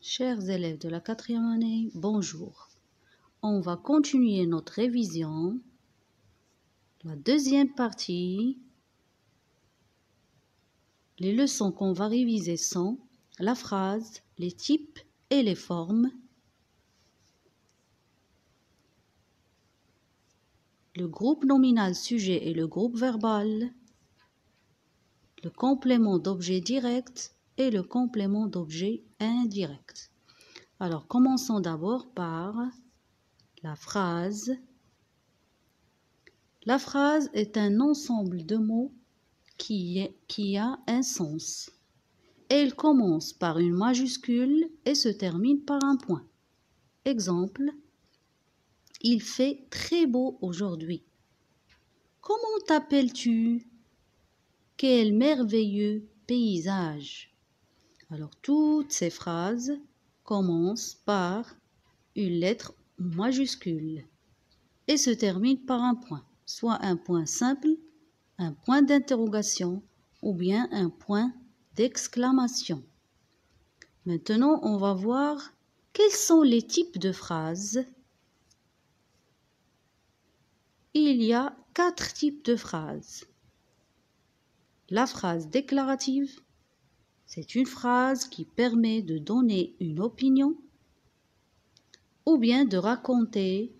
Chers élèves de la 4e année, bonjour. On va continuer notre révision. La deuxième partie, les leçons qu'on va réviser sont la phrase, les types et les formes, le groupe nominal sujet et le groupe verbal, le complément d'objet direct et le complément d'objet indirect. Alors, commençons d'abord par la phrase. La phrase est un ensemble de mots qui a un sens. Elle commence par une majuscule et se termine par un point. Exemple, il fait très beau aujourd'hui. Comment t'appelles-tu? Quel merveilleux paysage! Alors, toutes ces phrases commencent par une lettre majuscule et se terminent par un point, soit un point simple, un point d'interrogation ou bien un point d'exclamation. Maintenant, on va voir quels sont les types de phrases. Il y a 4 types de phrases. La phrase déclarative, c'est une phrase qui permet de donner une opinion ou bien de raconter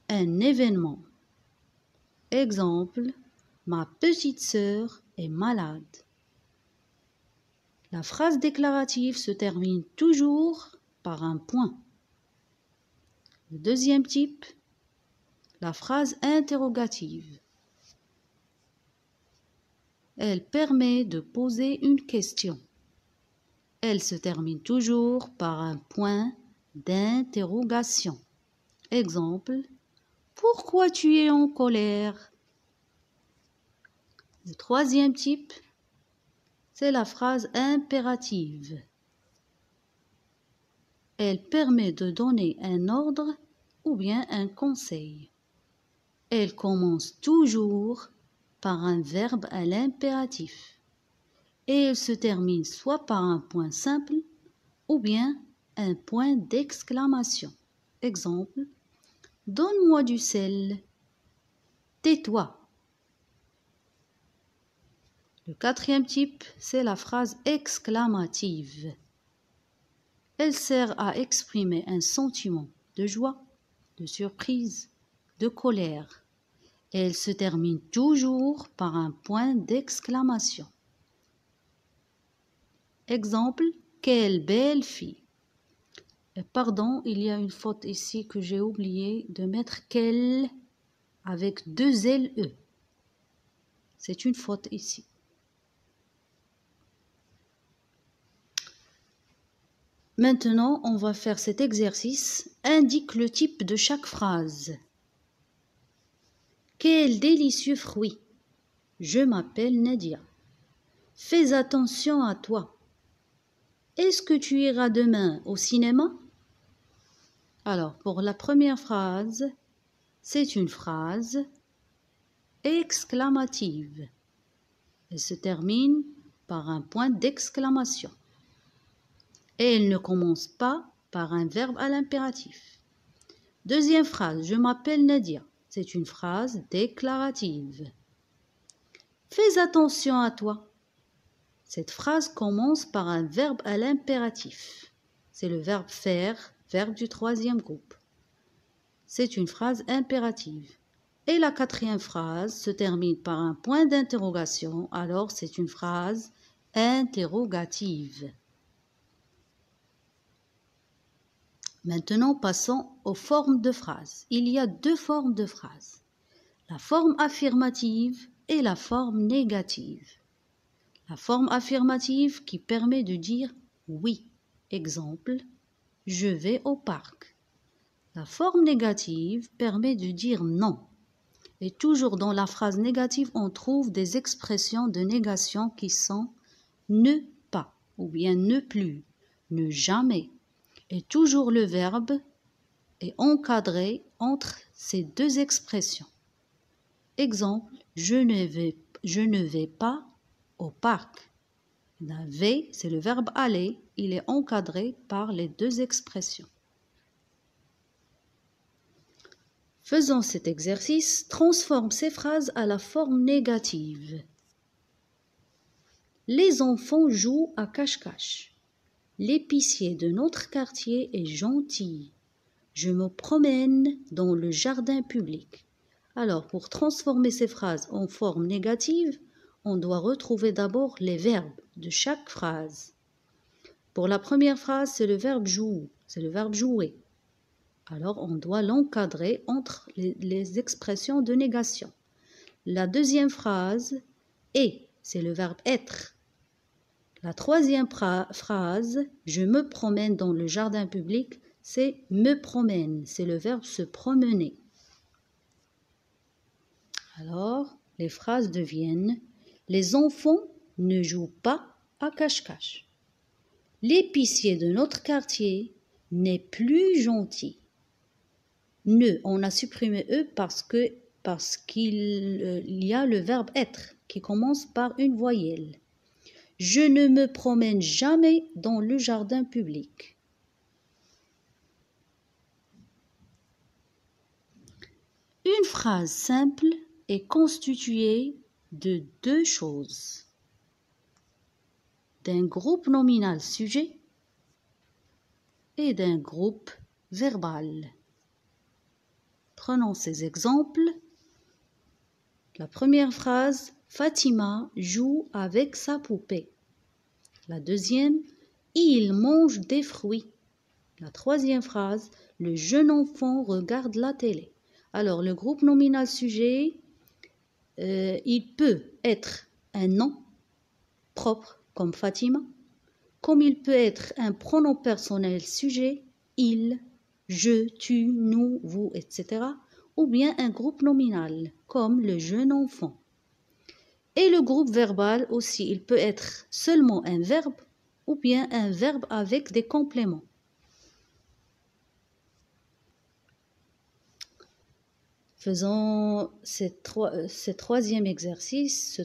un événement. Exemple, ma petite sœur est malade. La phrase déclarative se termine toujours par un point. Le deuxième type, la phrase interrogative. Elle permet de poser une question. Elle se termine toujours par un point d'interrogation. Exemple, pourquoi tu es en colère? Le troisième type, c'est la phrase impérative. Elle permet de donner un ordre ou bien un conseil. Elle commence toujours par un verbe à l'impératif et elle se termine soit par un point simple ou bien un point d'exclamation. Exemple, donne-moi du sel. Tais-toi. Le quatrième type, c'est la phrase exclamative. Elle sert à exprimer un sentiment de joie, de surprise, de colère. Elle se termine toujours par un point d'exclamation. Exemple, quelle belle fille. Pardon, il y a une faute ici que j'ai oublié de mettre quelle avec 2 LE. C'est une faute ici. Maintenant, on va faire cet exercice. Indique le type de chaque phrase. Quel délicieux fruit! Je m'appelle Nadia. Fais attention à toi. Est-ce que tu iras demain au cinéma? Alors, pour la première phrase, c'est une phrase exclamative. Elle se termine par un point d'exclamation. Et elle ne commence pas par un verbe à l'impératif. Deuxième phrase, je m'appelle Nadia. C'est une phrase déclarative. Fais attention à toi. Cette phrase commence par un verbe à l'impératif. C'est le verbe faire, verbe du 3e groupe. C'est une phrase impérative. Et la 4e phrase se termine par un point d'interrogation, alors c'est une phrase interrogative. Maintenant, passons aux formes de phrases. Il y a 2 formes de phrases. La forme affirmative et la forme négative. La forme affirmative qui permet de dire oui. Exemple, je vais au parc. La forme négative permet de dire non. Et toujours dans la phrase négative, on trouve des expressions de négation qui sont ne pas ou bien ne plus, ne jamais. Et toujours le verbe est encadré entre ces 2 expressions. Exemple, je ne vais pas au parc. La V, c'est le verbe aller il est encadré par les deux expressions. Faisons cet exercice, transforme ces phrases à la forme négative. Les enfants jouent à cache-cache. L'épicier de notre quartier est gentil. Je me promène dans le jardin public. Alors, pour transformer ces phrases en forme négative, on doit retrouver d'abord les verbes de chaque phrase. Pour la première phrase, c'est le verbe joue, c'est le verbe jouer. Alors, on doit l'encadrer entre les expressions de négation. La deuxième phrase, est, c'est le verbe être. La troisième phrase, je me promène dans le jardin public, c'est me promène, c'est le verbe se promener. Alors, les phrases deviennent les enfants ne jouent pas à cache-cache. L'épicier de notre quartier n'est plus gentil. Ne, on a supprimé E parce qu'il y a le verbe être qui commence par une voyelle. Je ne me promène jamais dans le jardin public. Une phrase simple est constituée de deux choses. D'un groupe nominal sujet et d'un groupe verbal. Prenons ces exemples. La première phrase, Fatima joue avec sa poupée. La deuxième, il mange des fruits. La troisième phrase, le jeune enfant regarde la télé. Alors, le groupe nominal sujet, il peut être un nom propre comme Fatima, comme il peut être un pronom personnel sujet, il, je, tu, nous, vous, etc. ou bien un groupe nominal comme le jeune enfant. Et le groupe verbal aussi, il peut être seulement un verbe ou bien un verbe avec des compléments. Faisons ce troisième exercice.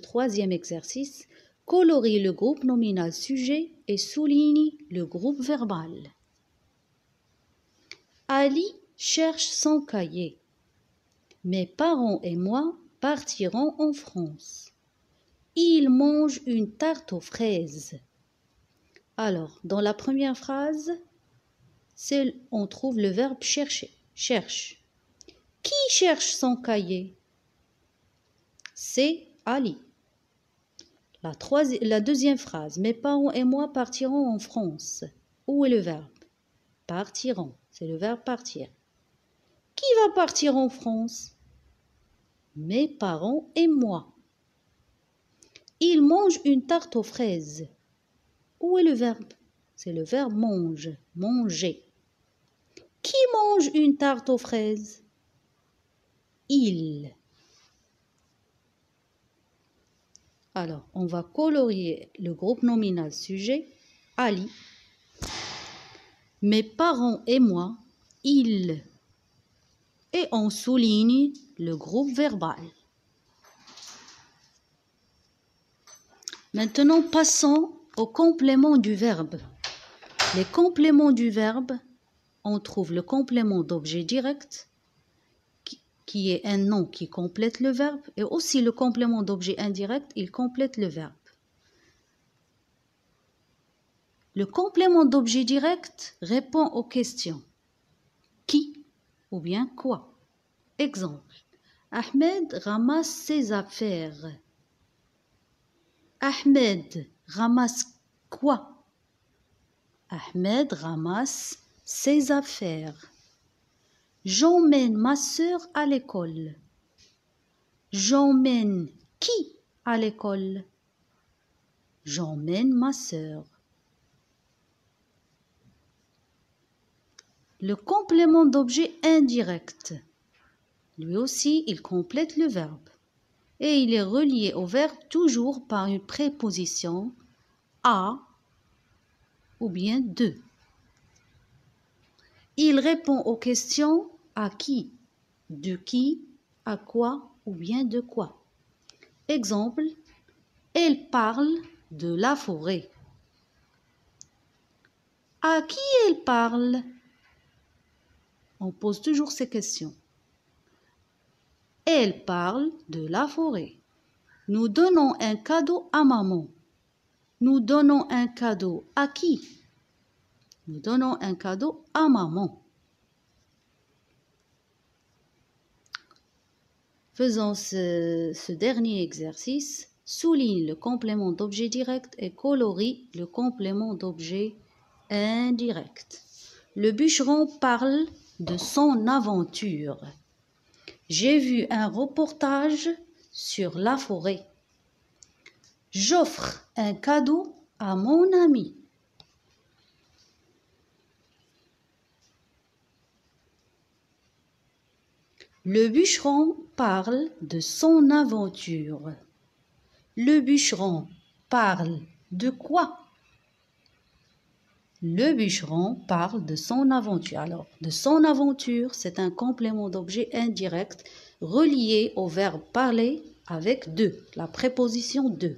Colorie le groupe nominal sujet et souligne le groupe verbal. Ali cherche son cahier. Mes parents et moi partirons en France. Il mange une tarte aux fraises. Alors, dans la première phrase, on trouve le verbe chercher, cherche. Qui cherche son cahier? C'est Ali. La deuxième phrase, mes parents et moi partirons en France. Où est le verbe? Partiront, c'est le verbe partir. Qui va partir en France? Mes parents et moi. Il mange une tarte aux fraises. Où est le verbe? C'est le verbe mange, manger. Qui mange une tarte aux fraises? Il. Alors, on va colorier le groupe nominal sujet, Ali. Mes parents et moi, il. Et on souligne le groupe verbal. Maintenant, passons aux compléments du verbe. Les compléments du verbe, on trouve le complément d'objet direct, qui est un nom qui complète le verbe, et aussi le complément d'objet indirect, il complète le verbe. Le complément d'objet direct répond aux questions qui ou bien quoi. Exemple, Ahmed ramasse ses affaires. Ahmed ramasse quoi? Ahmed ramasse ses affaires. J'emmène ma sœur à l'école. J'emmène qui à l'école? J'emmène ma sœur. Le complément d'objet indirect, lui aussi, il complète le verbe. Et il est relié au verbe toujours par une préposition à ou bien de. Il répond aux questions à qui, de qui, à quoi ou bien de quoi. Exemple, elle parle de la forêt. À qui elle parle? On pose toujours ces questions. Elle parle de la forêt. Nous donnons un cadeau à maman. Nous donnons un cadeau à qui? Nous donnons un cadeau à maman. Faisons ce dernier exercice. Souligne le complément d'objet direct et colorie le complément d'objet indirect. Le bûcheron parle de son aventure. J'ai vu un reportage sur la forêt. J'offre un cadeau à mon ami. Le bûcheron parle de son aventure. Le bûcheron parle de quoi? Le bûcheron parle de son aventure. Alors, de son aventure, c'est un complément d'objet indirect relié au verbe parler avec de, la préposition de.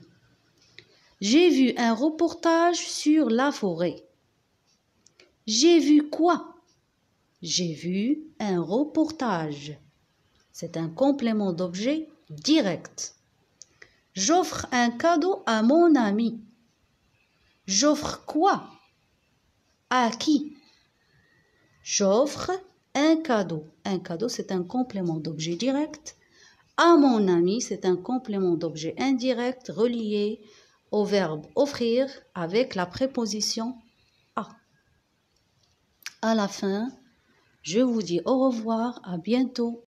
J'ai vu un reportage sur la forêt. J'ai vu quoi? J'ai vu un reportage. C'est un complément d'objet direct. J'offre un cadeau à mon ami. J'offre quoi? À qui? J'offre un cadeau. Un cadeau, c'est un complément d'objet direct. À mon ami, c'est un complément d'objet indirect relié au verbe offrir avec la préposition à. À la fin, je vous dis au revoir, à bientôt.